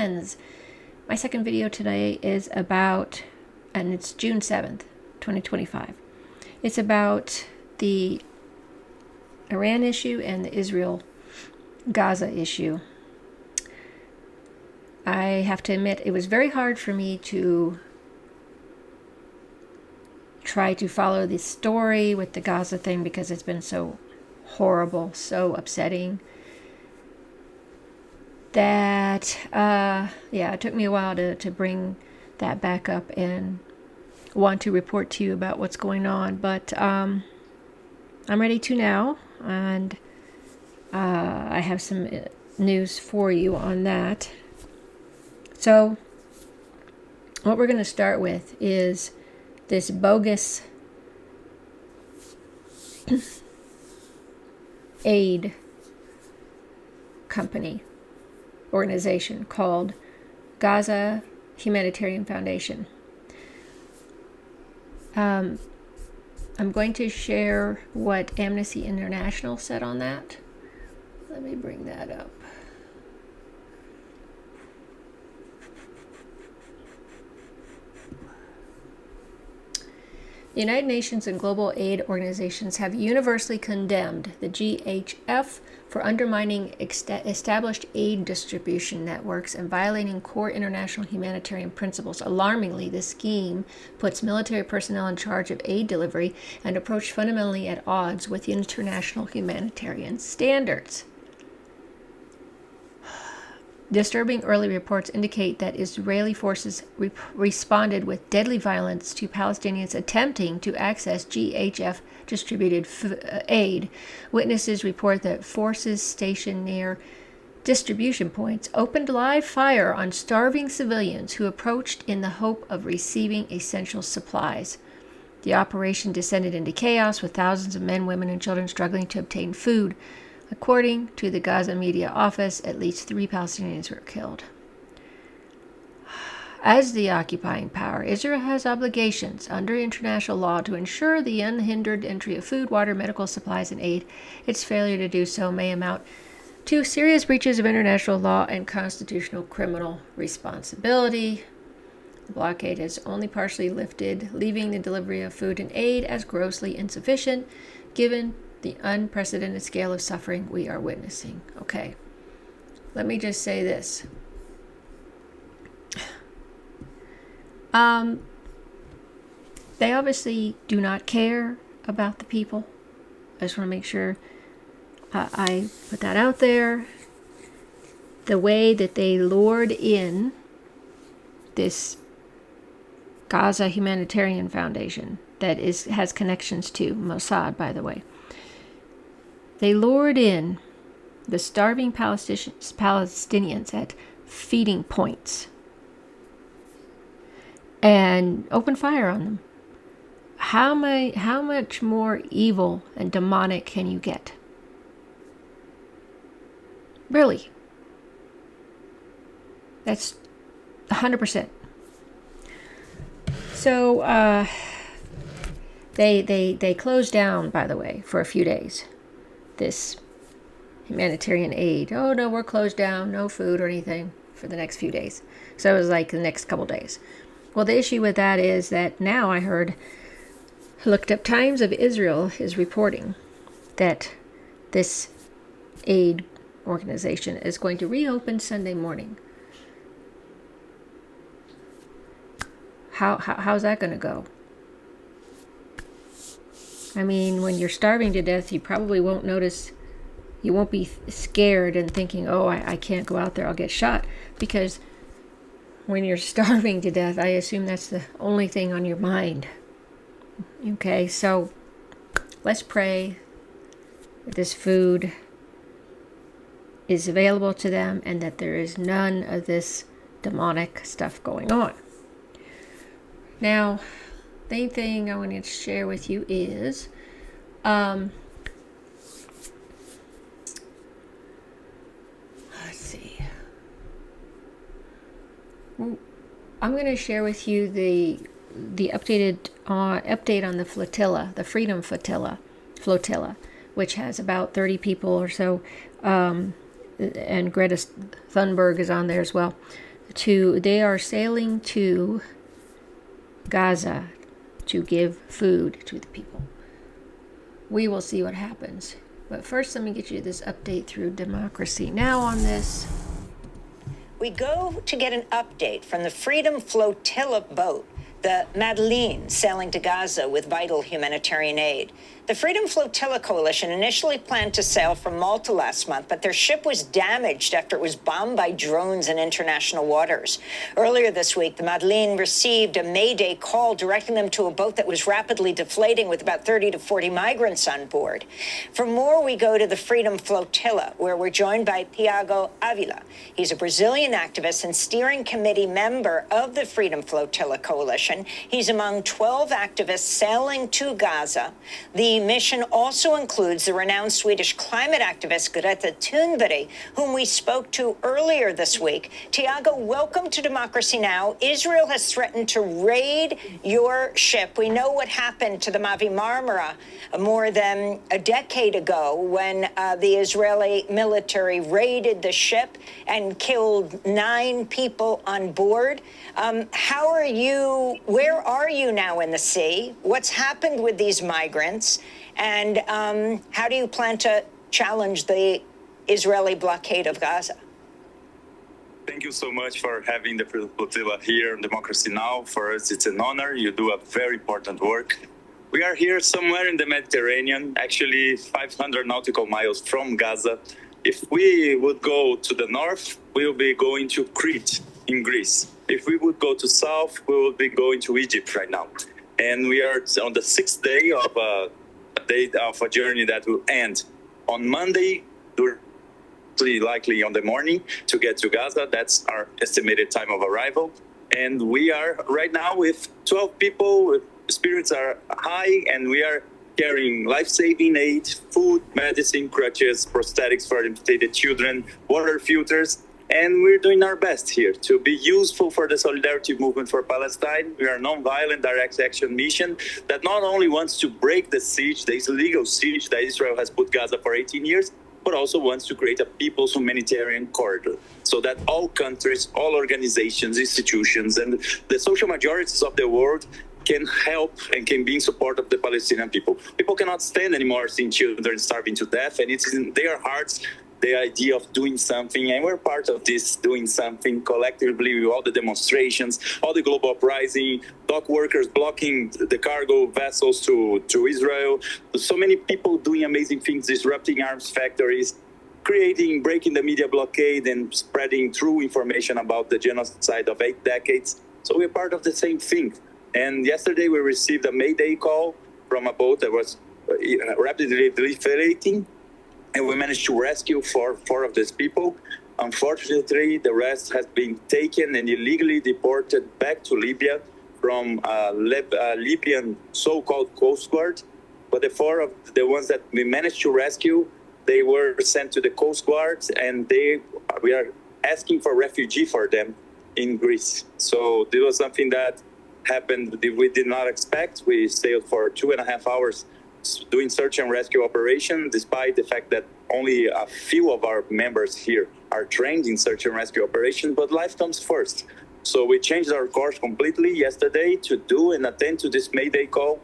friends. My second video today is about, and it's June 7th, 2025. It's about the Iran issue and the Israel-Gaza issue. I have to admit, it was very hard for me to try to follow the story with the Gaza thing because it's been so horrible, so upsetting that it took me a while to bring that back up and want to report to you about what's going on, but I'm ready to now, and I have some news for you on that. So what we're going to start with is this bogus aid organization called Gaza Humanitarian Foundation. I'm going to share what Amnesty International said on that. Let me bring that up. The United Nations and global aid organizations have universally condemned the GHF for undermining established aid distribution networks and violating core international humanitarian principles. Alarmingly, this scheme puts military personnel in charge of aid delivery and approach fundamentally at odds with international humanitarian standards. Disturbing early reports indicate that Israeli forces responded with deadly violence to Palestinians attempting to access GHF-distributed aid. Witnesses report that forces stationed near distribution points opened live fire on starving civilians who approached in the hope of receiving essential supplies. The operation descended into chaos, with thousands of men, women, and children struggling to obtain food. According to the Gaza media office, at least 3 Palestinians were killed. As the occupying power, Israel has obligations under international law to ensure the unhindered entry of food, water, medical supplies, and aid. Its failure to do so may amount to serious breaches of international law and constitutional criminal responsibility. The blockade has only partially lifted, leaving the delivery of food and aid as grossly insufficient, given the unprecedented scale of suffering we are witnessing. Okay, let me just say this. They obviously do not care about the people. I just want to make sure I put that out there. The way that they lured in this Gaza Humanitarian Foundation that has connections to Mossad, by the way. They lured in the starving Palestinians at feeding points and opened fire on them. How much more evil and demonic can you get? Really? That's 100%. So they closed down, by the way, for a few days. This humanitarian aid. Oh no, we're closed down, no food or anything for the next few days. So it was like the next couple days. Well, the issue with that is that now I looked up, Times of Israel is reporting that this aid organization is going to reopen Sunday morning. How's that going to go? I mean, when you're starving to death, you probably won't notice, you won't be scared and thinking, oh, I can't go out there, I'll get shot. Because when you're starving to death, I assume that's the only thing on your mind. Okay, so let's pray that this food is available to them and that there is none of this demonic stuff going on. Now, the main thing I want to share with you is let's see. I'm going to share with you the update on the flotilla, the Freedom Flotilla, which has about 30 people or so, and Greta Thunberg is on there as well. they are sailing to Gaza to give food to the people. We will see what happens. But first, let me get you this update through Democracy Now! On this. We go to get an update from the Freedom Flotilla boat, the Madeleine, sailing to Gaza with vital humanitarian aid. The Freedom Flotilla Coalition initially planned to sail from Malta last month, but their ship was damaged after it was bombed by drones in international waters. Earlier this week, the Madeleine received a Mayday call directing them to a boat that was rapidly deflating with about 30 to 40 migrants on board. For more, we go to the Freedom Flotilla, where we're joined by Tiago Avila. He's a Brazilian activist and steering committee member of the Freedom Flotilla Coalition. He's among 12 activists sailing to Gaza. The mission also includes the renowned Swedish climate activist Greta Thunberg, whom we spoke to earlier this week. Tiago, welcome to Democracy Now! Israel has threatened to raid your ship. We know what happened to the Mavi Marmara more than a decade ago when the Israeli military raided the ship and killed 9 people on board. Where are you now in the sea? What's happened with these migrants? And how do you plan to challenge the Israeli blockade of Gaza? Thank you so much for having the flotilla here on Democracy Now! For us, it's an honor. You do a very important work. We are here somewhere in the Mediterranean, actually 500 nautical miles from Gaza. If we would go to the north, we will be going to Crete in Greece. If we would go to south, we will be going to Egypt right now. And we are on the 6th day of a journey that will end on Monday, likely on the morning, to get to Gaza. That's our estimated time of arrival. And we are right now with 12 people. Spirits are high, and we are carrying life-saving aid, food, medicine, crutches, prosthetics for amputated children, water filters. And we're doing our best here to be useful for the solidarity movement for Palestine. We are a non-violent direct action mission that not only wants to break the siege, the illegal siege that Israel has put Gaza for 18 years, but also wants to create a people's humanitarian corridor so that all countries, all organizations, institutions, and the social majorities of the world can help and can be in support of the Palestinian people. People cannot stand anymore seeing children starving to death, and it's in their hearts the idea of doing something, and we're part of this doing something collectively with all the demonstrations, all the global uprising, dock workers blocking the cargo vessels to Israel, so many people doing amazing things, disrupting arms factories, breaking the media blockade and spreading true information about the genocide of 8 decades. So we're part of the same thing. And yesterday we received a Mayday call from a boat that was rapidly deflating, and we managed to rescue four of these people. Unfortunately, the rest has been taken and illegally deported back to Libya from Libyan so-called Coast Guard. But the 4 of the ones that we managed to rescue, they were sent to the Coast Guard, and we are asking for refugee for them in Greece. So this was something that happened we did not expect. We sailed for 2.5 hours doing search and rescue operation, despite the fact that only a few of our members here are trained in search and rescue operation, but life comes first. So we changed our course completely yesterday to do and attend to this Mayday call.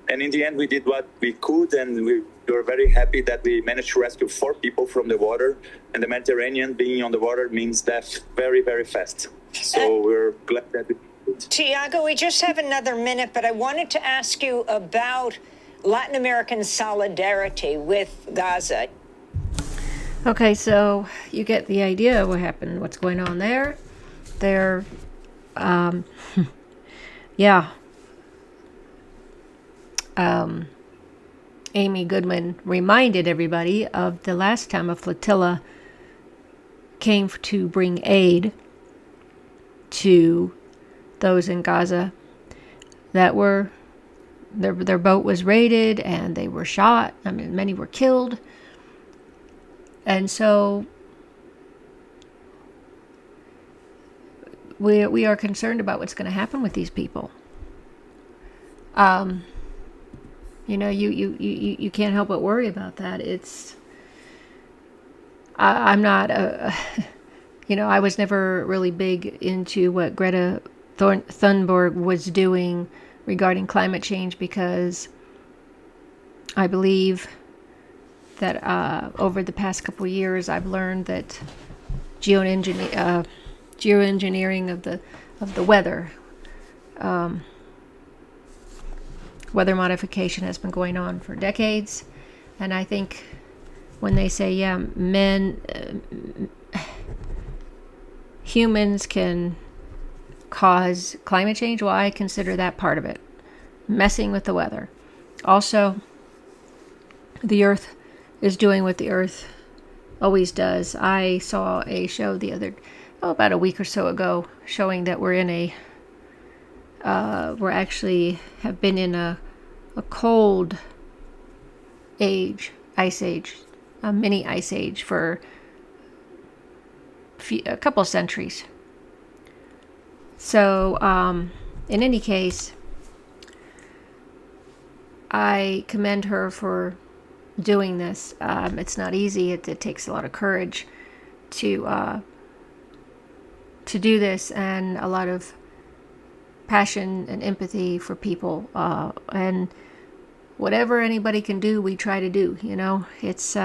And in the end, we did what we could, and we were very happy that we managed to rescue 4 people from the water. And the Mediterranean, being on the water, means death very, very fast. So we're glad that we did. Tiago, we just have another minute, but I wanted to ask you about Latin American solidarity with Gaza. Okay, so you get the idea of what happened, what's going on there. Yeah. Amy Goodman reminded everybody of the last time a flotilla came to bring aid to those in Gaza that were their boat was raided and they were shot. I mean, many were killed. And so we are concerned about what's going to happen with these people. You know, you can't help but worry about that. I'm not I was never really big into what Greta Thunberg was doing regarding climate change, because I believe that over the past couple of years, I've learned that geoengineering of the weather, weather modification has been going on for decades. And I think when they say, yeah, humans can cause climate change, well, I consider that part of it, messing with the weather. Also, the earth is doing what the earth always does. I saw a show about a week or so ago, showing that we're actually have been in a cold age, ice age, a mini ice age for a couple of centuries. So, in any case, I commend her for doing this. It's not easy. It takes a lot of courage to do this, and a lot of passion and empathy for people. And whatever anybody can do, we try to do. It's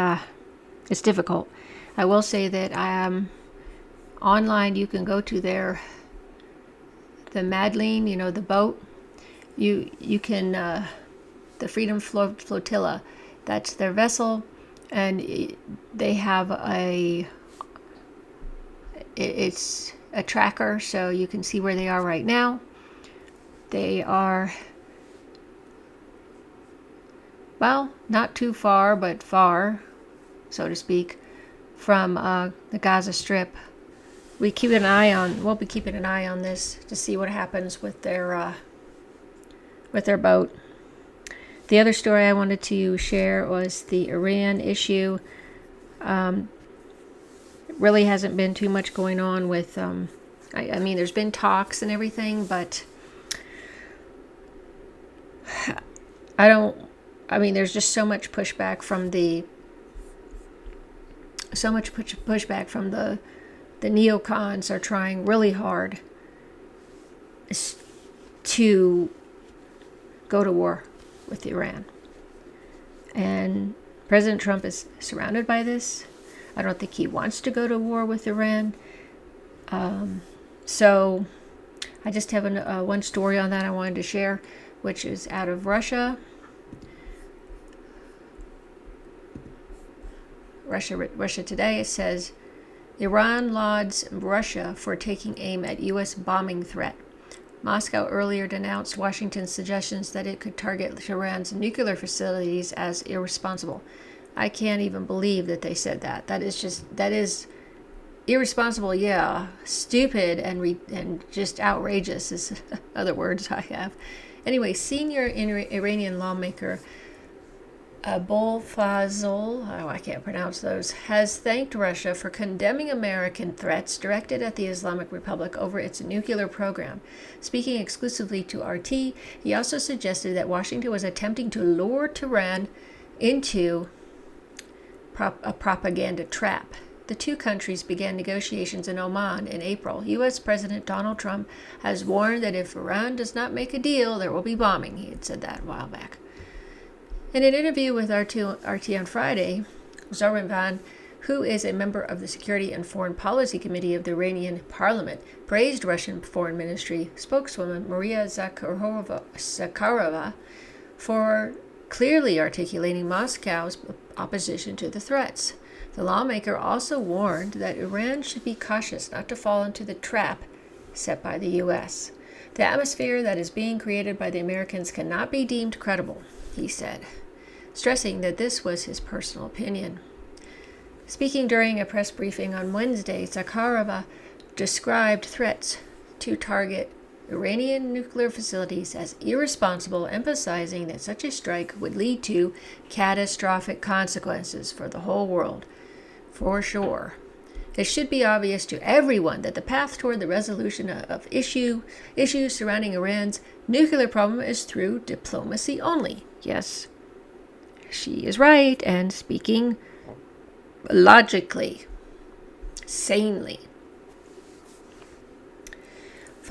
difficult. I will say that online. You can go to the Madeleine, the boat. You can the Freedom Flotilla. That's their vessel, and they have it's a tracker, so you can see where they are right now. They are, well, not too far, but far, so to speak, from the Gaza Strip. We'll be keeping an eye on this to see what happens with their boat. The other story I wanted to share was the Iran issue. It really hasn't been too much going on with, I mean, there's been talks and everything, but there's just so much pushback from the neocons are trying really hard to go to war with Iran. And President Trump is surrounded by this. I don't think he wants to go to war with Iran. So I just have one story on that I wanted to share, which is out of Russia. Russia Today, it says, Iran lauds Russia for taking aim at U.S. bombing threat. Moscow earlier denounced Washington's suggestions that it could target Iran's nuclear facilities as irresponsible. I can't even believe that they said that. That is irresponsible, yeah. Stupid and just outrageous is other words I have. Anyway, senior Iranian lawmaker Abul Fazl, I can't pronounce those, has thanked Russia for condemning American threats directed at the Islamic Republic over its nuclear program. Speaking exclusively to RT, he also suggested that Washington was attempting to lure Tehran into a propaganda trap. The two countries began negotiations in Oman in April. U.S. President Donald Trump has warned that if Iran does not make a deal, there will be bombing. He had said that a while back. In an interview with RT on Friday, Zarbanban, who is a member of the Security and Foreign Policy Committee of the Iranian Parliament, praised Russian Foreign Ministry spokeswoman Maria Zakharova for clearly articulating Moscow's opposition to the threats. The lawmaker also warned that Iran should be cautious not to fall into the trap set by the U.S. The atmosphere that is being created by the Americans cannot be deemed credible, he said, stressing that this was his personal opinion. Speaking during a press briefing on Wednesday, Zakharova described threats to target Iranian nuclear facilities as irresponsible, emphasizing that such a strike would lead to catastrophic consequences for the whole world. For sure. It should be obvious to everyone that the path toward the resolution of issues surrounding Iran's nuclear problem is through diplomacy only. Yes, she is right, and speaking logically, sanely.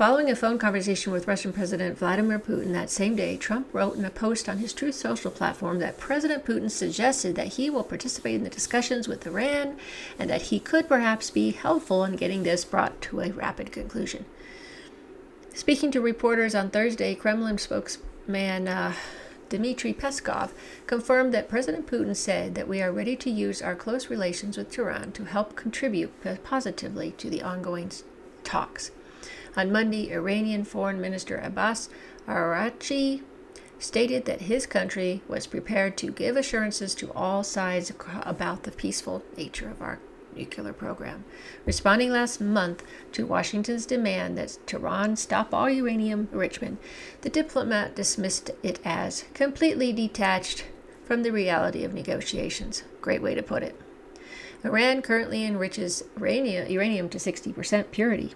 Following a phone conversation with Russian President Vladimir Putin that same day, Trump wrote in a post on his Truth Social platform that President Putin suggested that he will participate in the discussions with Iran and that he could perhaps be helpful in getting this brought to a rapid conclusion. Speaking to reporters on Thursday, Kremlin spokesman Dmitry Peskov confirmed that President Putin said that we are ready to use our close relations with Tehran to help contribute positively to the ongoing talks. On Monday, Iranian Foreign Minister Abbas Araghchi stated that his country was prepared to give assurances to all sides about the peaceful nature of our nuclear program. Responding last month to Washington's demand that Tehran stop all uranium enrichment, the diplomat dismissed it as completely detached from the reality of negotiations. Great way to put it. Iran currently enriches uranium to 60% purity,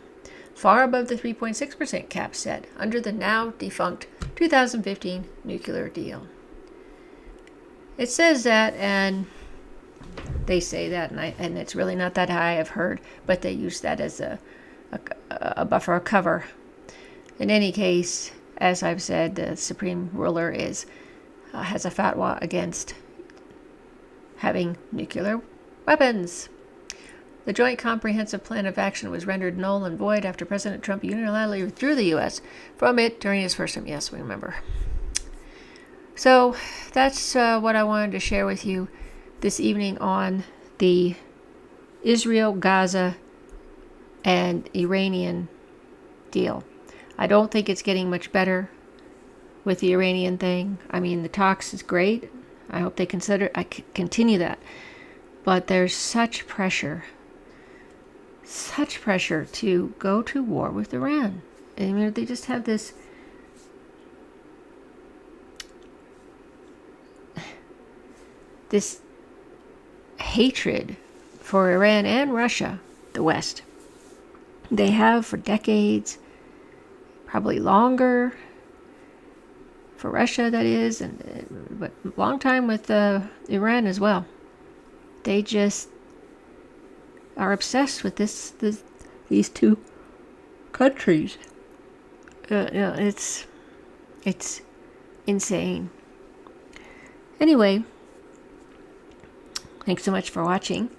far above the 3.6% cap set under the now defunct 2015 nuclear deal. It says that, and they say that, and it's really not that high, I've heard, but they use that as a buffer, a cover. In any case, as I've said, the supreme ruler has a fatwa against having nuclear weapons. The Joint Comprehensive Plan of Action was rendered null and void after President Trump unilaterally withdrew the U.S. from it during his first term. Yes, we remember. So that's what I wanted to share with you this evening on the Israel, Gaza, and Iranian deal. I don't think it's getting much better with the Iranian thing. I mean, the talks is great. I hope they continue that. But there's such pressure to go to war with Iran. I mean, they just have this hatred for Iran and Russia, the West. They have for decades, probably longer, for Russia that is, but long time with Iran as well. They just are obsessed with these two countries. It's insane. Anyway, thanks so much for watching.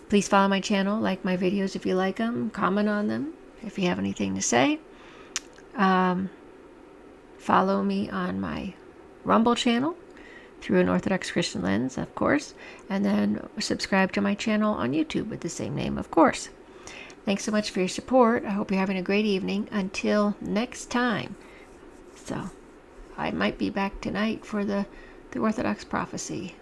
Please follow my channel, like my videos if you like them, comment on them if you have anything to say. Follow me on my Rumble channel through an Orthodox Christian lens, of course, and then subscribe to my channel on YouTube with the same name, of course. Thanks so much for your support. I hope you're having a great evening. Until next time. So, I might be back tonight for the Orthodox prophecy.